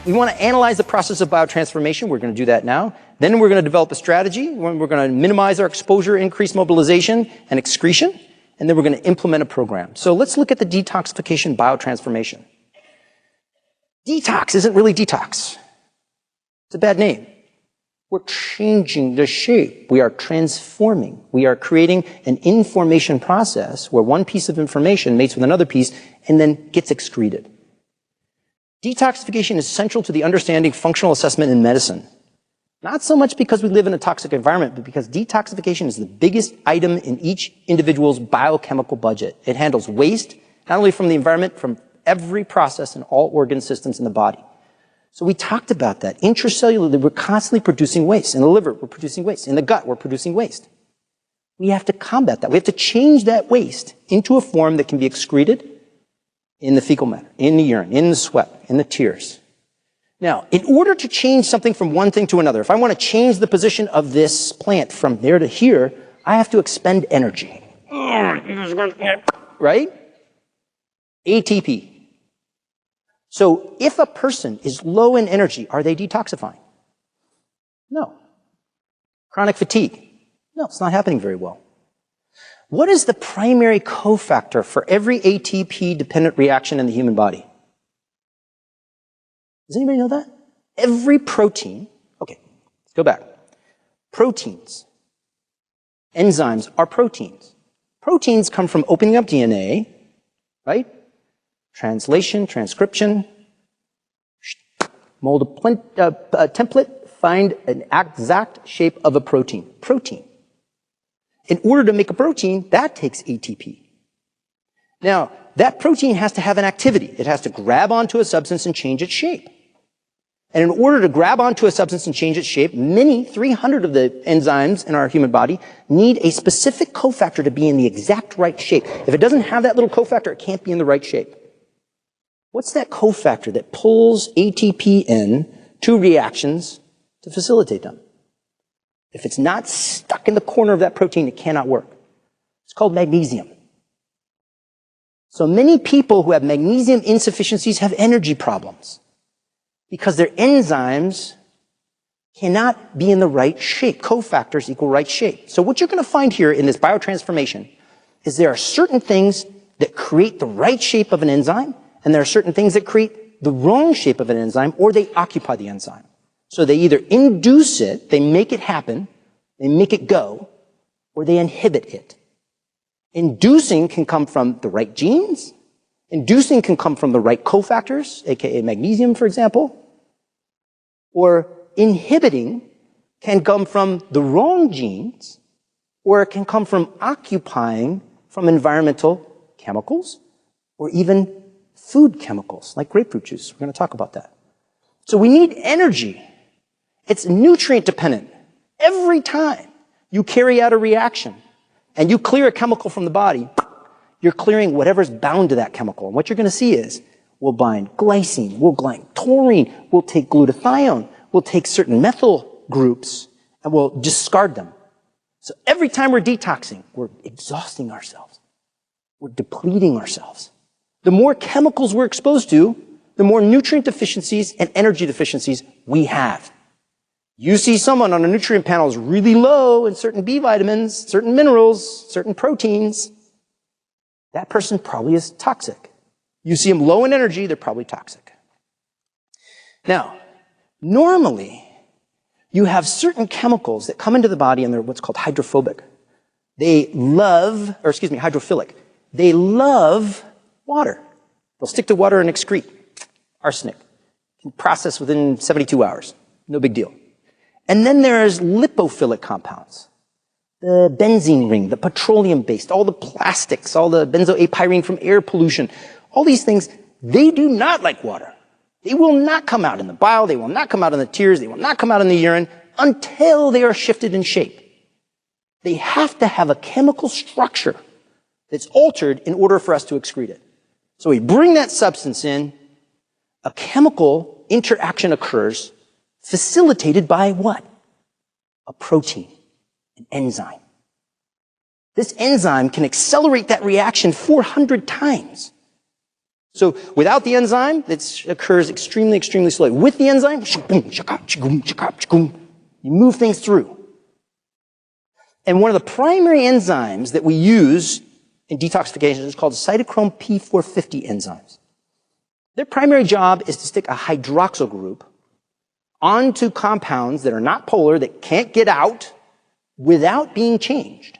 We want to analyze the process of biotransformation. We're going to do that now. Then we're going to develop a strategy. We're going to minimize our exposure, increase mobilization and excretion. And then we're going to implement a program. So let's look at the detoxification biotransformation. Detox isn't really detox. It's a bad name. We're changing the shape. We are transforming. We are creating an information process where one piece of information mates with another piece and then gets excreted. Detoxification is central to the understanding functional assessment in medicine. Not so much because we live in a toxic environment, but because detoxification is the biggest item in each individual's biochemical budget. It handles waste, not only from the environment, from every process in all organ systems in the body. So we talked about that. Intracellularly, we're constantly producing waste. In the liver, we're producing waste. In the gut, we're producing waste. We have to combat that. We have to change that waste into a form that can be excreted in the fecal matter, in the urine, in the sweat, in the tears. Now, in order to change something from one thing to another, if I want to change the position of this plant from there to here, I have to expend energy. Right? ATP. So if a person is low in energy, are they detoxifying? No. Chronic fatigue? No, it's not happening very well. What is the primary cofactor for every ATP-dependent reaction in the human body? Does anybody know that? Every protein, okay, let's go back. Proteins, enzymes are proteins. Proteins come from opening up DNA, right? Translation, transcription, mold a template, find an exact shape of a protein. Protein. In order to make a protein, that takes ATP. Now, that protein has to have an activity. It has to grab onto a substance and change its shape. And in order to grab onto a substance and change its shape, 300 of the enzymes in our human body need a specific cofactor to be in the exact right shape. If it doesn't have that little cofactor, it can't be in the right shape. What's that cofactor that pulls ATP in to reactions to facilitate them? If it's not stuck in the corner of that protein, it cannot work. It's called magnesium. So many people who have magnesium insufficiencies have energy problems because their enzymes cannot be in the right shape. Cofactors equal right shape. So what you're going to find here in this biotransformation is there are certain things that create the right shape of an enzyme, and there are certain things that create the wrong shape of an enzyme, or they occupy the enzyme. So they either induce it, they make it happen, they make it go, or they inhibit it. Inducing can come from the right genes. Inducing can come from the right cofactors, aka magnesium, for example. Or inhibiting can come from the wrong genes, or it can come from occupying from environmental chemicals, or even food chemicals, like grapefruit juice. We're going to talk about that. So we need energy. It's nutrient dependent. Every time you carry out a reaction and you clear a chemical from the body, you're clearing whatever's bound to that chemical. And what you're going to see is we'll bind glycine, we'll bind taurine, we'll take glutathione, we'll take certain methyl groups, and we'll discard them. So every time we're detoxing, we're exhausting ourselves. We're depleting ourselves. The more chemicals we're exposed to, the more nutrient deficiencies and energy deficiencies we have. You see someone on a nutrient panel is really low in certain B vitamins, certain minerals, certain proteins. That person probably is toxic. You see them low in energy, they're probably toxic. Now, normally, you have certain chemicals that come into the body and they're what's called hydrophilic. They hydrophilic. They love water. They'll stick to water and excrete. Arsenic. Can process within 72 hours. No big deal. And then there's lipophilic compounds. The benzene ring, the petroleum-based, all the plastics, all the benzoapyrene from air pollution, all these things, they do not like water. They will not come out in the bile, they will not come out in the tears, they will not come out in the urine until they are shifted in shape. They have to have a chemical structure that's altered in order for us to excrete it. So we bring that substance in, a chemical interaction occurs, facilitated by what? A protein, an enzyme. This enzyme can accelerate that reaction 400 times. So without the enzyme, it occurs extremely, extremely slowly. With the enzyme, you move things through. And one of the primary enzymes that we use in detoxification is called Cytochrome P450 enzymes. Their primary job is to stick a hydroxyl group onto compounds that are not polar, that can't get out without being changed.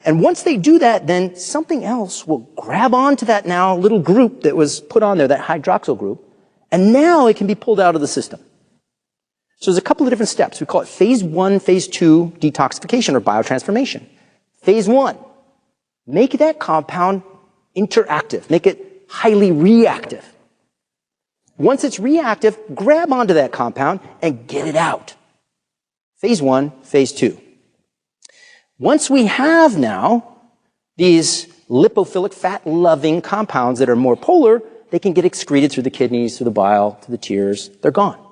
And once they do that, then something else will grab onto that now little group that was put on there, that hydroxyl group, and now it can be pulled out of the system. So there's a couple of different steps. We call it phase 1, phase 2 detoxification or biotransformation. Phase 1, make that compound interactive, make it highly reactive. Once it's reactive, grab onto that compound and get it out. Phase 1, phase 2. Once we have now these lipophilic, fat-loving compounds that are more polar, they can get excreted through the kidneys, through the bile, through the tears. They're gone.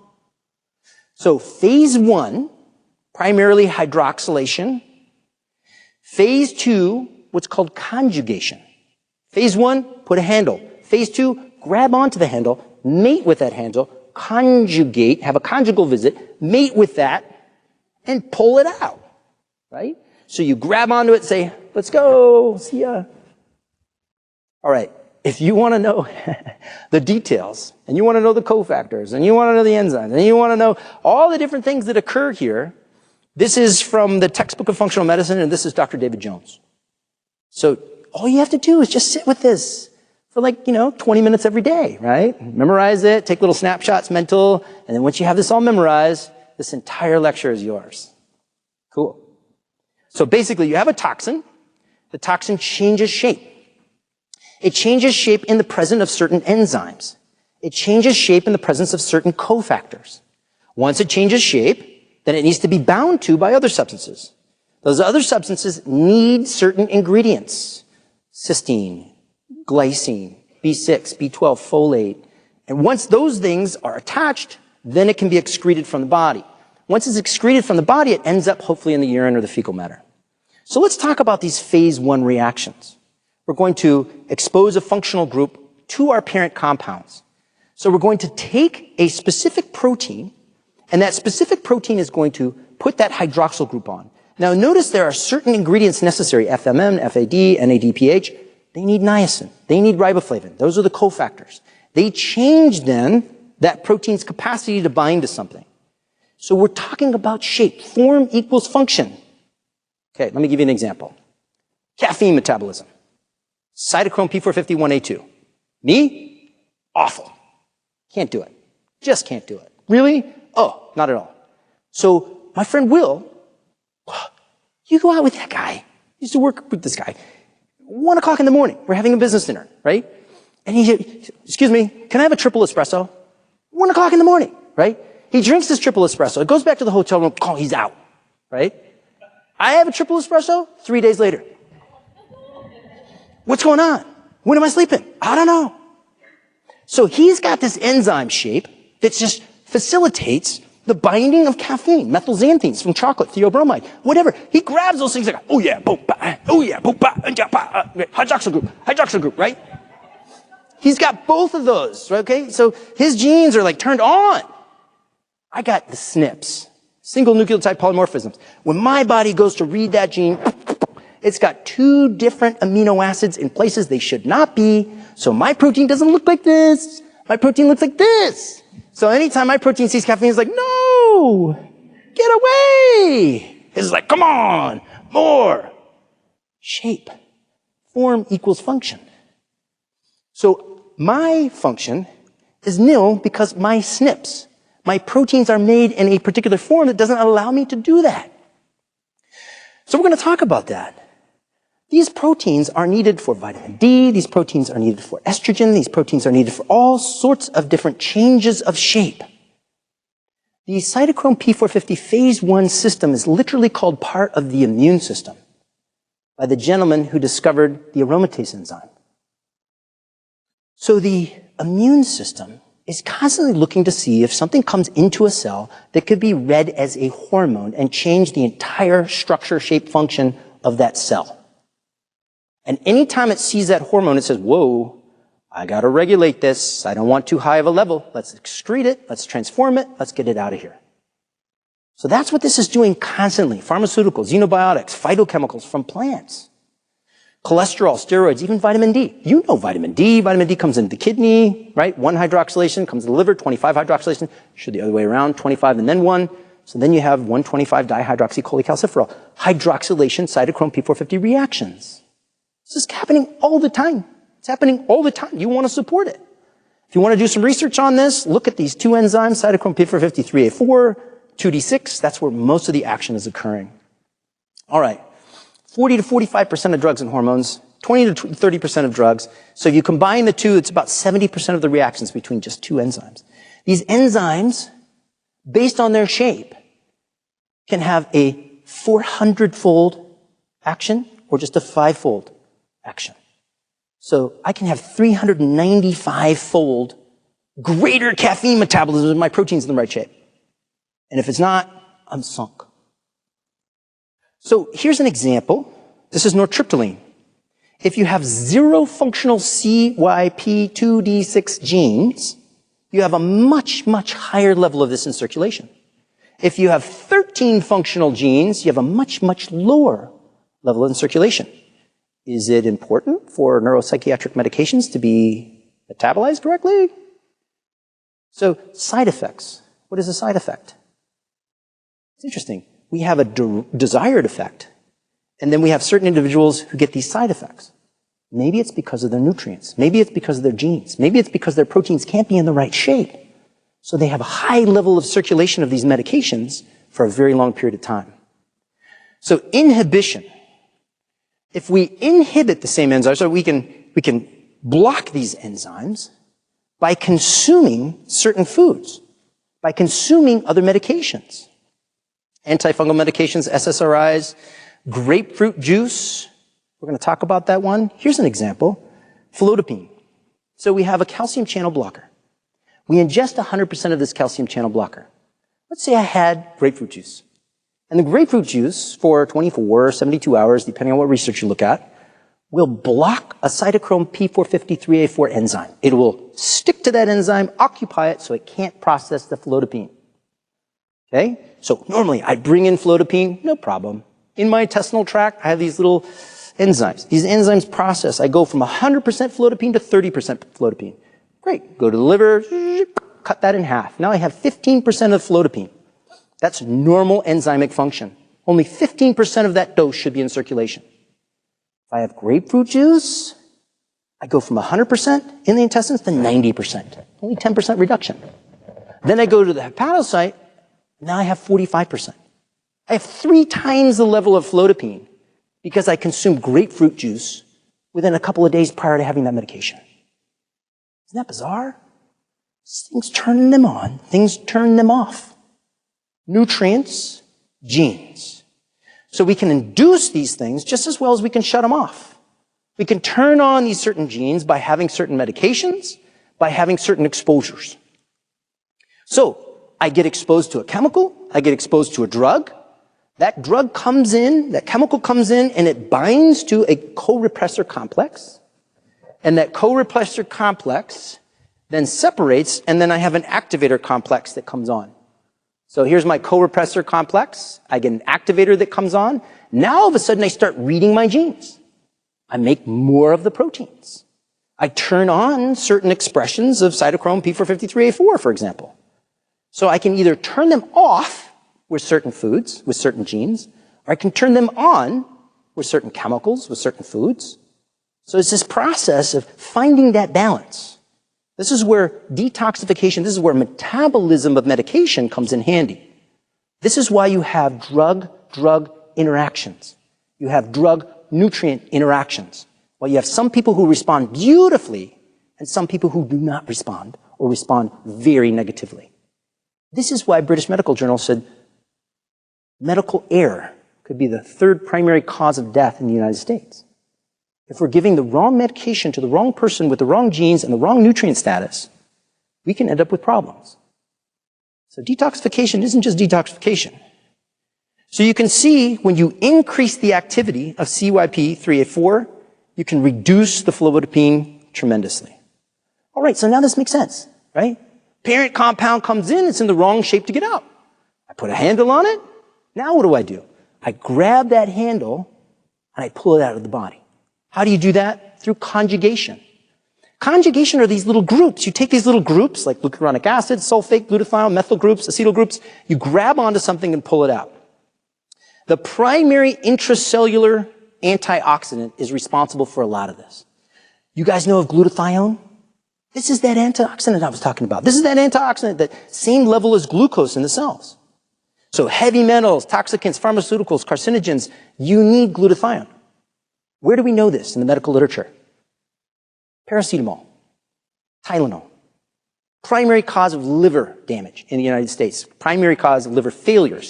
So phase 1, primarily hydroxylation. Phase 2, what's called conjugation. Phase 1, put a handle. Phase 2, grab onto the handle, mate with that handle, conjugate, have a conjugal visit, mate with that, and pull it out, right? So you grab onto it and say, let's go, see ya. All right, if you want to know the details, and you want to know the cofactors, and you want to know the enzymes, and you want to know all the different things that occur here, this is from the textbook of functional medicine, and this is Dr. David Jones. So all you have to do is just sit with this for 20 minutes every day, right? Memorize it, take little snapshots mental, and then once you have this all memorized, this entire lecture is yours. Cool. So basically, you have a toxin. The toxin changes shape. It changes shape in the presence of certain enzymes. It changes shape in the presence of certain cofactors. Once it changes shape, then it needs to be bound to by other substances. Those other substances need certain ingredients. Cysteine, glycine, B6, B12, folate. And once those things are attached, then it can be excreted from the body. Once it's excreted from the body, it ends up hopefully in the urine or the fecal matter. So let's talk about these phase 1 reactions. We're going to expose a functional group to our parent compounds. So we're going to take a specific protein, and that specific protein is going to put that hydroxyl group on. Now notice there are certain ingredients necessary, FMN, FAD, NADPH. They need niacin. They need riboflavin. Those are the cofactors. They change then that protein's capacity to bind to something. So we're talking about shape. Form equals function. Okay, let me give you an example. Caffeine metabolism. Cytochrome P451A2. Me? Awful. Can't do it. Just can't do it. Really? Oh, not at all. So my friend Will, you go out with that guy. He used to work with this guy. 1 o'clock in the morning, we're having a business dinner, right? And he said, excuse me, can I have a triple espresso? 1 o'clock in the morning, right? He drinks this triple espresso. It goes back to the hotel room. Oh, he's out, right? I have a triple espresso 3 days later. What's going on? When am I sleeping? I don't know. So he's got this enzyme shape that just facilitates the binding of caffeine, methylxanthines from chocolate, theobromide, whatever. He grabs those things like, oh yeah, hydroxyl group, right? He's got both of those, okay? So his genes are turned on. I got the SNPs, single nucleotide polymorphisms. When my body goes to read that gene, it's got 2 different amino acids in places they should not be. So my protein doesn't look like this. My protein looks like this. So anytime my protein sees caffeine, it's like, no, get away. It's like, come on, more. Shape. Form equals function. So my function is nil because my SNPs, my proteins are made in a particular form that doesn't allow me to do that. So we're going to talk about that. These proteins are needed for vitamin D, these proteins are needed for estrogen, these proteins are needed for all sorts of different changes of shape. The cytochrome P450 phase 1 system is literally called part of the immune system by the gentleman who discovered the aromatase enzyme. So the immune system is constantly looking to see if something comes into a cell that could be read as a hormone and change the entire structure, shape, function of that cell. And anytime it sees that hormone, it says, whoa, I got to regulate this. I don't want too high of a level. Let's excrete it. Let's transform it. Let's get it out of here. So that's what this is doing constantly. Pharmaceuticals, xenobiotics, phytochemicals from plants. Cholesterol, steroids, even vitamin D. You know vitamin D. Vitamin D comes into the kidney, right? 1 hydroxylation comes to the liver, 25 hydroxylation. Should the other way around, 25 and then 1. So then you have 125 dihydroxycholecalciferol. Hydroxylation, cytochrome P450 reactions. This is happening all the time. It's happening all the time. You want to support it. If you want to do some research on this, look at these 2 enzymes, cytochrome P450 3A4, 2D6. That's where most of the action is occurring. All right. 40 to 45% of drugs and hormones, 20 to 30% of drugs. So if you combine the two, it's about 70% of the reactions between just 2 enzymes. These enzymes, based on their shape, can have a 400-fold action or just a 5-fold action. So I can have 395-fold greater caffeine metabolism if my protein's in the right shape. And if it's not, I'm sunk. So here's an example. This is nortriptyline. If you have 0 functional CYP2D6 genes, you have a much, much higher level of this in circulation. If you have 13 functional genes, you have a much, much lower level in circulation. Is it important for neuropsychiatric medications to be metabolized correctly? So side effects. What is a side effect? It's interesting. We have a desired effect, and then we have certain individuals who get these side effects. Maybe it's because of their nutrients. Maybe it's because of their genes. Maybe it's because their proteins can't be in the right shape. So they have a high level of circulation of these medications for a very long period of time. So inhibition. If we inhibit the same enzymes, so we can block these enzymes by consuming certain foods, by consuming other medications. Antifungal medications, SSRIs, grapefruit juice. We're going to talk about that one. Here's an example. Flodipine. So we have a calcium channel blocker. We ingest 100% of this calcium channel blocker. Let's say I had grapefruit juice. And the grapefruit juice for 24 or 72 hours, depending on what research you look at, will block a cytochrome P450 3A4 enzyme. It will stick to that enzyme, occupy it, so it can't process the flodipine. Okay? So normally I bring in flodipine, no problem. In my intestinal tract, I have these little enzymes. These enzymes process. I go from 100% flodipine to 30% flodipine. Great. Go to the liver, cut that in half. Now I have 15% of flodipine. That's normal enzymic function. Only 15% of that dose should be in circulation. If I have grapefruit juice, I go from 100% in the intestines to 90%. Only 10% reduction. Then I go to the hepatocyte. Now I have 45%. I have 3 times the level of flodipine because I consumed grapefruit juice within a couple of days prior to having that medication. Isn't that bizarre? Things turn them on, things turn them off. Nutrients, genes. So we can induce these things just as well as we can shut them off. We can turn on these certain genes by having certain medications, by having certain exposures. So I get exposed to a chemical, I get exposed to a drug. That drug comes in, that chemical comes in, and it binds to a co-repressor complex. And that co-repressor complex then separates, and then I have an activator complex that comes on. So here's my co-repressor complex. I get an activator that comes on. Now all of a sudden I start reading my genes. I make more of the proteins. I turn on certain expressions of cytochrome P450 3A4, for example. So I can either turn them off with certain foods, with certain genes, or I can turn them on with certain chemicals, with certain foods. So it's this process of finding that balance. This is where detoxification, this is where metabolism of medication comes in handy. This is why you have drug-drug interactions. You have drug-nutrient interactions. Well, you have some people who respond beautifully and some people who do not respond or respond very negatively. This is why British Medical Journal said medical error could be the 3rd primary cause of death in the United States. If we're giving the wrong medication to the wrong person with the wrong genes and the wrong nutrient status, we can end up with problems. So detoxification isn't just detoxification. So you can see when you increase the activity of CYP3A4, you can reduce the flodipine tremendously. All right, so now this makes sense, right? Parent compound comes in, it's in the wrong shape to get out. I put a handle on it. Now what do? I grab that handle and I pull it out of the body. How do you do that? Through conjugation. Conjugation are these little groups. You take these little groups like glucuronic acid, sulfate, glutathione, methyl groups, acetyl groups. You grab onto something and pull it out. The primary intracellular antioxidant is responsible for a lot of this. You guys know of glutathione? This is that antioxidant I was talking about. This is that antioxidant, that same level as glucose in the cells. So heavy metals, toxicants, pharmaceuticals, carcinogens, you need glutathione. Where do we know this in the medical literature? Paracetamol, Tylenol. Primary cause of liver damage in the United States. Primary cause of liver failure,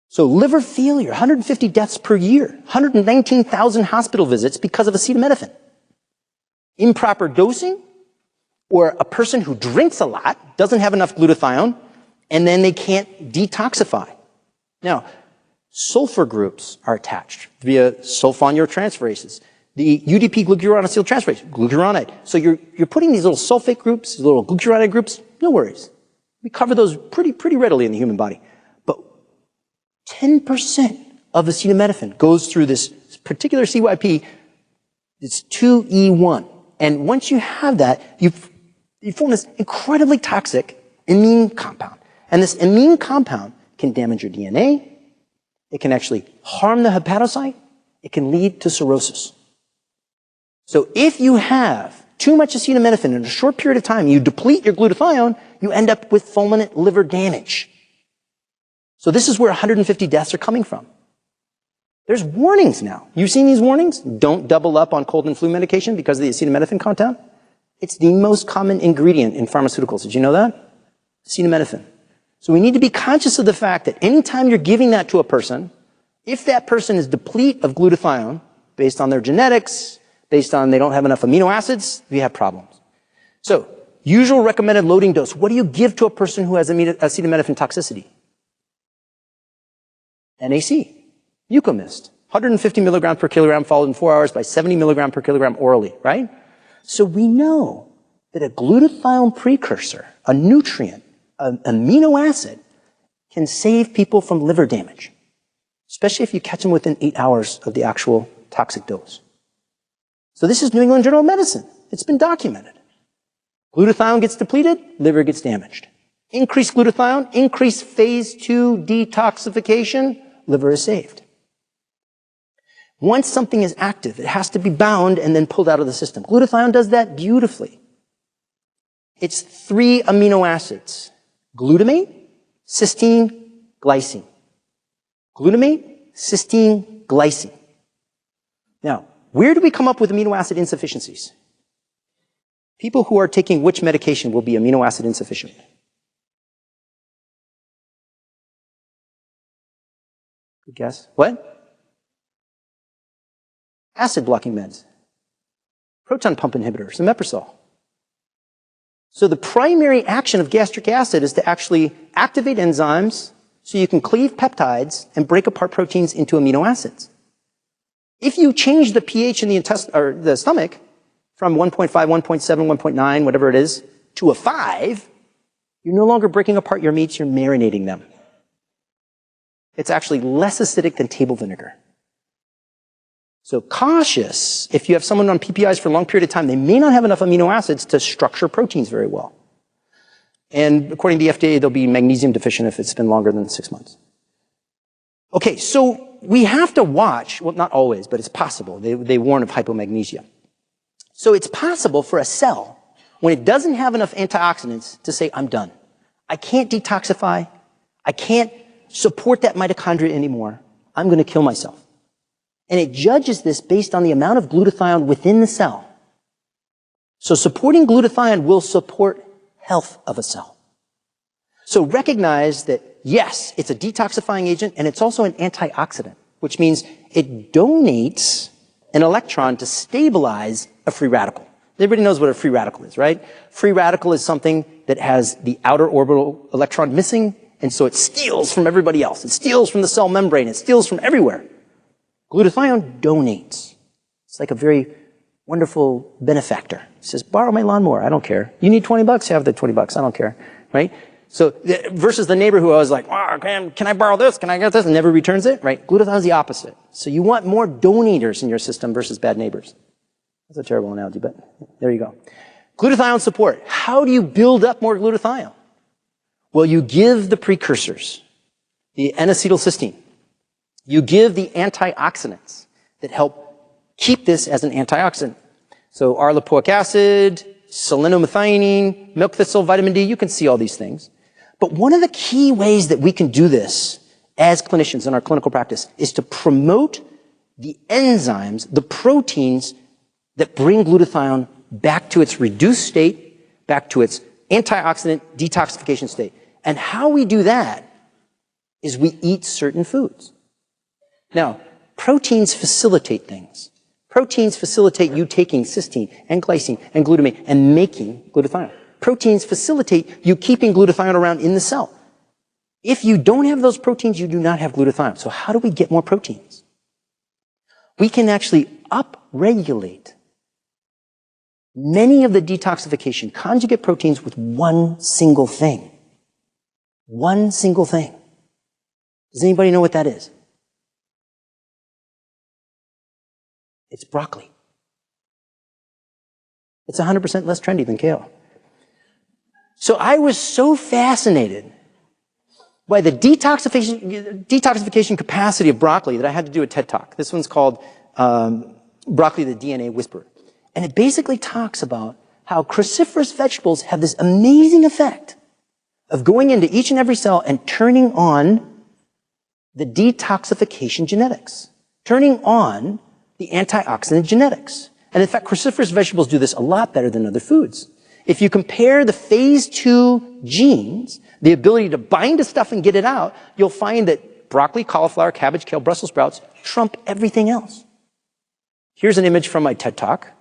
So liver failure, 150 deaths per year, 119,000 hospital visits because of acetaminophen. Improper dosing, or a person who drinks a lot, doesn't have enough glutathione, and then they can't detoxify. Now, sulfur groups are attached via sulfonyluretransferases. The UDP glucuronyl transferase, glucuronide. So you're putting these little sulfate groups, these little glucuronide groups, no worries. We cover those pretty readily in the human body. But 10% of acetaminophen goes through this particular CYP. It's 2E1. And once you have that, you form this incredibly toxic amine compound. And this amine compound can damage your DNA. It can actually harm the hepatocyte. It can lead to cirrhosis. So if you have too much acetaminophen in a short period of time, you deplete your glutathione, you end up with fulminant liver damage. So this is where 150 deaths are coming from. There's warnings now. You've seen these warnings? Don't double up on cold and flu medication because of the acetaminophen compound. It's the most common ingredient in pharmaceuticals. Did you know that? Acetaminophen. So we need to be conscious of the fact that anytime you're giving that to a person, if that person is deplete of glutathione, based on their genetics, based on they don't have enough amino acids, we have problems. So, usual recommended loading dose. What do you give to a person who has acetaminophen toxicity? NAC, Mucomist, 150 milligrams per kilogram followed in 4 hours by 70 milligrams per kilogram orally, right? So we know that a glutathione precursor, a nutrient, an amino acid, can save people from liver damage, especially if you catch them within 8 hours of the actual toxic dose. So this is New England Journal of Medicine. It's been documented. Glutathione gets depleted, liver gets damaged. Increased glutathione, increased phase 2 detoxification, liver is saved. Once something is active, it has to be bound and then pulled out of the system. Glutathione does that beautifully. It's 3 amino acids: glutamate, cysteine, glycine. Glutamate, cysteine, glycine. Now, where do we come up with amino acid insufficiencies? People who are taking which medication will be amino acid insufficient? Good guess. What? Acid blocking meds. Proton pump inhibitors, omeprazole. So the primary action of gastric acid is to actually activate enzymes so you can cleave peptides and break apart proteins into amino acids. If you change the pH in the stomach from 1.5, 1.7, 1.9, whatever it is, to a 5, you're no longer breaking apart your meats, you're marinating them. It's actually less acidic than table vinegar. So cautious, if you have someone on PPIs for a long period of time, they may not have enough amino acids to structure proteins very well. And according to the FDA, they'll be magnesium deficient if it's been longer than 6 months. Okay, so we have to watch, well, not always, but it's possible. They warn of hypomagnesia. So it's possible for a cell, when it doesn't have enough antioxidants, to say, I'm done. I can't detoxify. I can't support that mitochondria anymore. I'm going to kill myself. And it judges this based on the amount of glutathione within the cell. So supporting glutathione will support health of a cell. So recognize that, yes, it's a detoxifying agent, and it's also an antioxidant, which means it donates an electron to stabilize a free radical. Everybody knows what a free radical is, right? Free radical is something that has the outer orbital electron missing, and so it steals from everybody else. It steals from the cell membrane. It steals from everywhere. Glutathione donates. It's like a very wonderful benefactor. He says, borrow my lawnmower, I don't care. You need 20 bucks, have the 20 bucks, I don't care, right? So, versus the neighbor who always like, oh, can I borrow this, can I get this, and never returns it, right? Glutathione is the opposite. So you want more donators in your system versus bad neighbors. That's a terrible analogy, but there you go. Glutathione support. How do you build up more glutathione? Well, you give the precursors, the N-acetylcysteine. You give the antioxidants that help keep this as an antioxidant. So arlipoic acid, selenomethionine, milk thistle, vitamin D, you can see all these things. But one of the key ways that we can do this as clinicians in our clinical practice is to promote the enzymes, the proteins that bring glutathione back to its reduced state, back to its antioxidant detoxification state. And how we do that is we eat certain foods. Now, proteins facilitate things. Proteins facilitate you taking cysteine and glycine and glutamate and making glutathione. Proteins facilitate you keeping glutathione around in the cell. If you don't have those proteins, you do not have glutathione. So how do we get more proteins? We can actually upregulate many of the detoxification conjugate proteins with one single thing. One single thing. Does anybody know what that is? It's broccoli. It's 100% less trendy than kale. So I was so fascinated by the detoxification capacity of broccoli that I had to do a TED Talk. This one's called Broccoli, the DNA Whisperer. And it basically talks about how cruciferous vegetables have this amazing effect of going into each and every cell and turning on the detoxification genetics, turning on the antioxidant genetics. And in fact, cruciferous vegetables do this a lot better than other foods. If you compare the phase 2 genes, the ability to bind to stuff and get it out, you'll find that broccoli, cauliflower, cabbage, kale, Brussels sprouts trump everything else. Here's an image from my TED Talk.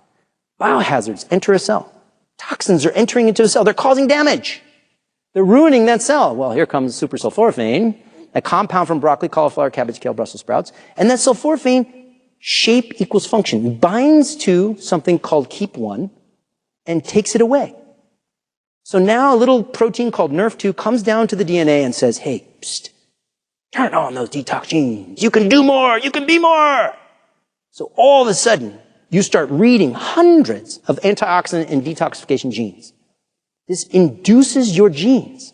Biohazards enter a cell. Toxins are entering into a cell. They're causing damage. They're ruining that cell. Well, here comes supersulforaphane, a compound from broccoli, cauliflower, cabbage, kale, Brussels sprouts. And that sulforaphane, shape equals function, binds to something called KEAP1 and takes it away. So now a little protein called NRF2 comes down to the DNA and says, hey, psst, turn on those detox genes. You can do more. You can be more. So all of a sudden, you start reading hundreds of antioxidant and detoxification genes. This induces your genes.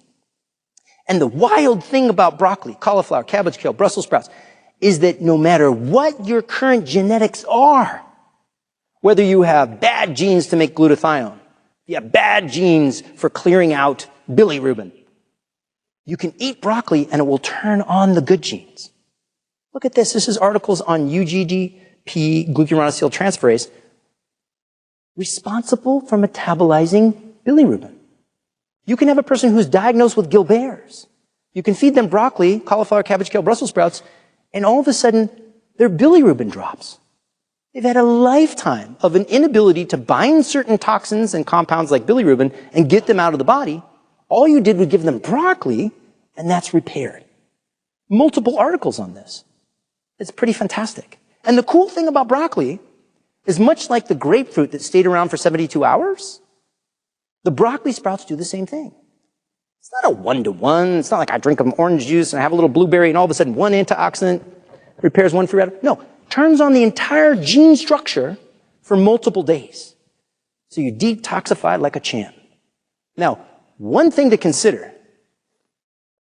And the wild thing about broccoli, cauliflower, cabbage, kale, Brussels sprouts, is that no matter what your current genetics are, whether you have bad genes to make glutathione, you have bad genes for clearing out bilirubin, you can eat broccoli and it will turn on the good genes. Look at this. This is articles on UGDP, glucuronidase transferase, responsible for metabolizing bilirubin. You can have a person who's diagnosed with Gilbert's. You can feed them broccoli, cauliflower, cabbage, kale, Brussels sprouts, and all of a sudden, their bilirubin drops. They've had a lifetime of an inability to bind certain toxins and compounds like bilirubin and get them out of the body. All you did was give them broccoli, and that's repaired. Multiple articles on this. It's pretty fantastic. And the cool thing about broccoli is much like the grapefruit that stayed around for 72 hours, the broccoli sprouts do the same thing. It's not a one-to-one. It's not like I drink an orange juice and I have a little blueberry and all of a sudden one antioxidant repairs one free radical. No, turns on the entire gene structure for multiple days. So you detoxify like a champ. Now, one thing to consider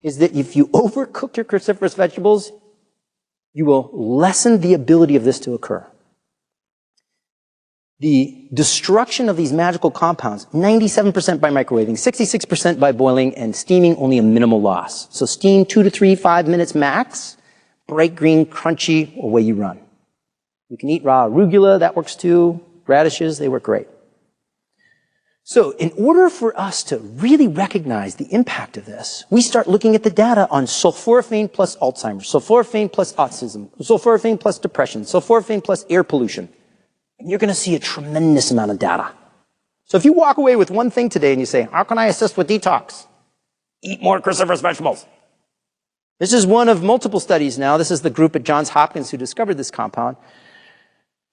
is that if you overcook your cruciferous vegetables, you will lessen the ability of this to occur. The destruction of these magical compounds, 97% by microwaving, 66% by boiling, and steaming only a minimal loss. So steam 2 to 3, 5 minutes max, bright green, crunchy, away you run. You can eat raw arugula, that works too. Radishes, they work great. So in order for us to really recognize the impact of this, we start looking at the data on sulforaphane plus Alzheimer's, sulforaphane plus autism, sulforaphane plus depression, sulforaphane plus air pollution. And you're going to see a tremendous amount of data. So if you walk away with one thing today and you say, how can I assist with detox? Eat more cruciferous vegetables. This is one of multiple studies now. This is the group at Johns Hopkins who discovered this compound.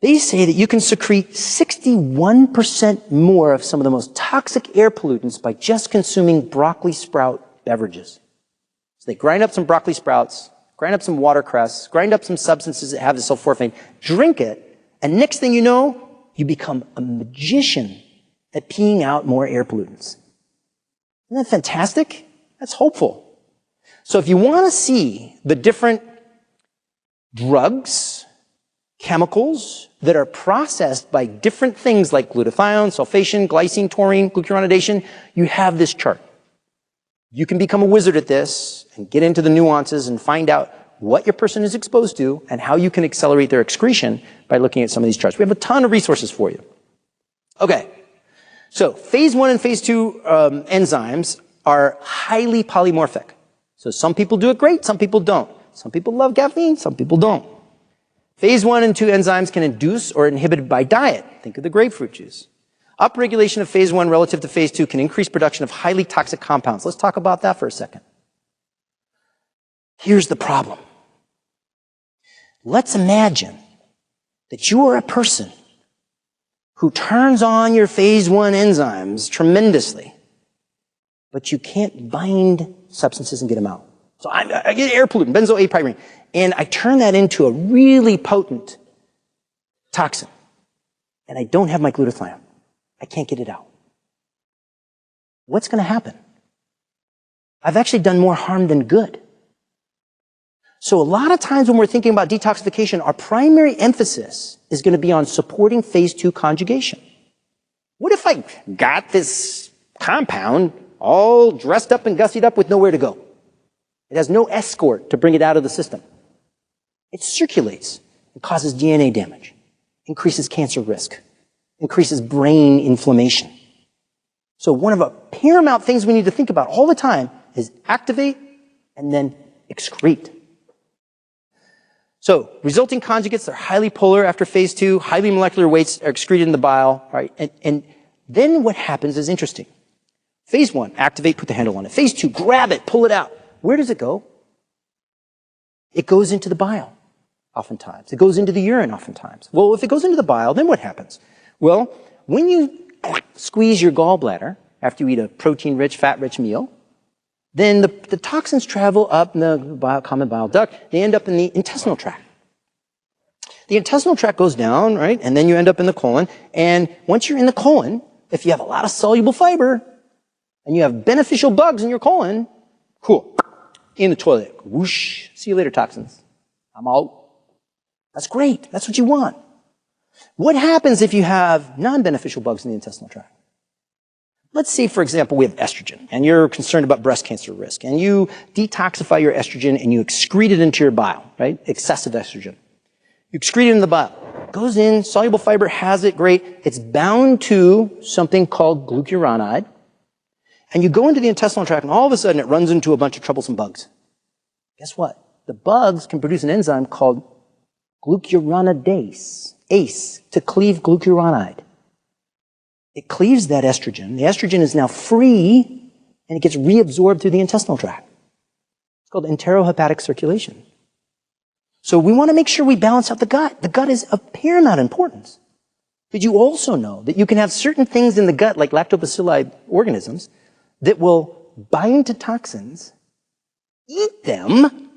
They say that you can secrete 61% more of some of the most toxic air pollutants by just consuming broccoli sprout beverages. So they grind up some broccoli sprouts, grind up some watercress, grind up some substances that have the sulforaphane, drink it, and next thing you know, you become a magician at peeing out more air pollutants. Isn't that fantastic? That's hopeful. So if you want to see the different drugs, chemicals that are processed by different things like glutathione, sulfation, glycine, taurine, glucuronidation, you have this chart. You can become a wizard at this and get into the nuances and find out what your person is exposed to and how you can accelerate their excretion by looking at some of these charts. We have a ton of resources for you. Okay, so phase 1 and phase 2 enzymes are highly polymorphic. So some people do it great, some people don't. Some people love caffeine, some people don't. Phase 1 and 2 enzymes can induce or inhibit by diet. Think of the grapefruit juice. Upregulation of phase 1 relative to phase 2 can increase production of highly toxic compounds. Let's talk about that for a second. Here's the problem. Let's imagine that you are a person who turns on your phase 1 enzymes tremendously, but you can't bind substances and get them out. So I get air pollutant, benzoyl A-pyrene, and I turn that into a really potent toxin, and I don't have my glutathione. I can't get it out. What's going to happen? I've actually done more harm than good. So a lot of times when we're thinking about detoxification, our primary emphasis is going to be on supporting phase 2 conjugation. What if I got this compound all dressed up and gussied up with nowhere to go? It has no escort to bring it out of the system. It circulates and causes DNA damage, increases cancer risk, increases brain inflammation. So one of the paramount things we need to think about all the time is activate and then excrete. So resulting conjugates are highly polar after phase 2, highly molecular weights are excreted in the bile, right? And then what happens is interesting. Phase 1, activate, put the handle on it. Phase 2, grab it, pull it out. Where does it go? It goes into the bile, oftentimes. It goes into the urine, oftentimes. Well, if it goes into the bile, then what happens? Well, when you squeeze your gallbladder after you eat a protein-rich, fat-rich meal, then the toxins travel up in the common bile duct. They end up in the intestinal tract. The intestinal tract goes down, right? And then you end up in the colon. And once you're in the colon, if you have a lot of soluble fiber and you have beneficial bugs in your colon, cool. In the toilet. Whoosh. See you later, toxins. I'm out. That's great. That's what you want. What happens if you have non-beneficial bugs in the intestinal tract? Let's say, for example, we have estrogen, and you're concerned about breast cancer risk, and you detoxify your estrogen and you excrete it into your bile, right? Excessive estrogen. You excrete it in the bile. It goes in, soluble fiber has it, great. It's bound to something called glucuronide. And you go into the intestinal tract, and all of a sudden it runs into a bunch of troublesome bugs. Guess what? The bugs can produce an enzyme called glucuronidase, ACE, to cleave glucuronide. It cleaves that estrogen. The estrogen is now free, and it gets reabsorbed through the intestinal tract. It's called enterohepatic circulation. So we want to make sure we balance out the gut. The gut is of paramount importance. Did you also know that you can have certain things in the gut, like lactobacilli organisms, that will bind to toxins, eat them,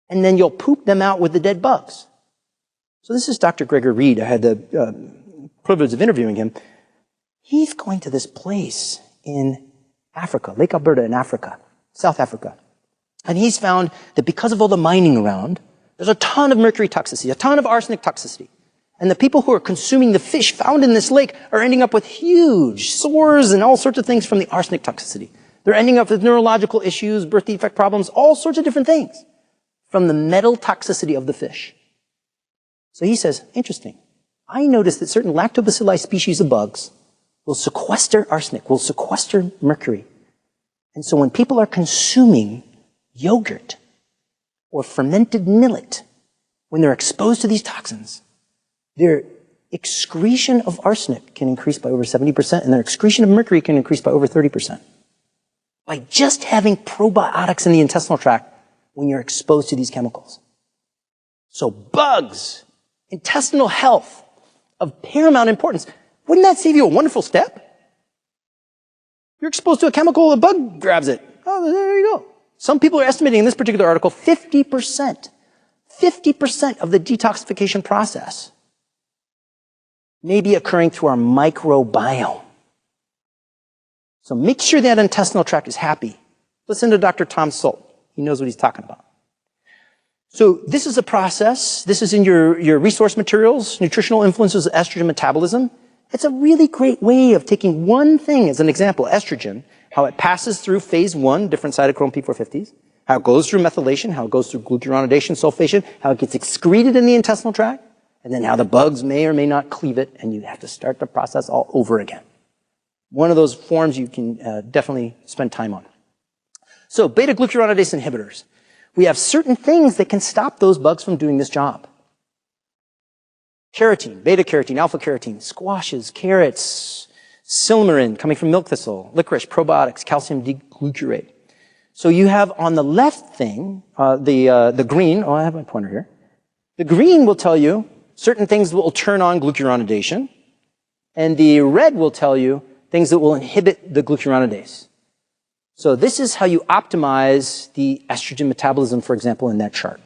and then you'll poop them out with the dead bugs. So this is Dr. Gregor Reed. I had the privilege of interviewing him. He's going to this place in Africa, Lake Alberta in Africa, South Africa. And he's found that because of all the mining around, there's a ton of mercury toxicity, a ton of arsenic toxicity. And the people who are consuming the fish found in this lake are ending up with huge sores and all sorts of things from the arsenic toxicity. They're ending up with neurological issues, birth defect problems, all sorts of different things from the metal toxicity of the fish. So he says, interesting. I noticed that certain lactobacilli species of bugs will sequester arsenic, will sequester mercury. And so when people are consuming yogurt or fermented millet, when they're exposed to these toxins, their excretion of arsenic can increase by over 70%, and their excretion of mercury can increase by over 30%. By just having probiotics in the intestinal tract when you're exposed to these chemicals. So bugs Intestinal health of paramount importance. Wouldn't that save you a wonderful step? You're exposed to a chemical, a bug grabs it. Oh, there you go. Some people are estimating in this particular article 50% of the detoxification process may be occurring through our microbiome. So make sure that intestinal tract is happy. Listen to Dr. Tom Sult. He knows what he's talking about. So this is a process. This is in your resource materials, nutritional influences of estrogen metabolism. It's a really great way of taking one thing as an example, estrogen, how it passes through phase 1, different cytochrome P450s, how it goes through methylation, how it goes through glucuronidation, sulfation, how it gets excreted in the intestinal tract, and then how the bugs may or may not cleave it, and you have to start the process all over again. One of those forms you can definitely spend time on. So beta-glucuronidase inhibitors. We have certain things that can stop those bugs from doing this job. Carotene, beta-carotene, alpha-carotene, squashes, carrots, silymarin coming from milk thistle, licorice, probiotics, calcium D-glucurate. So you have on the left thing, the green, I have my pointer here. The green will tell you certain things that will turn on glucuronidation, and the red will tell you things that will inhibit the glucuronidase. So this is how you optimize the estrogen metabolism, for example, in that chart.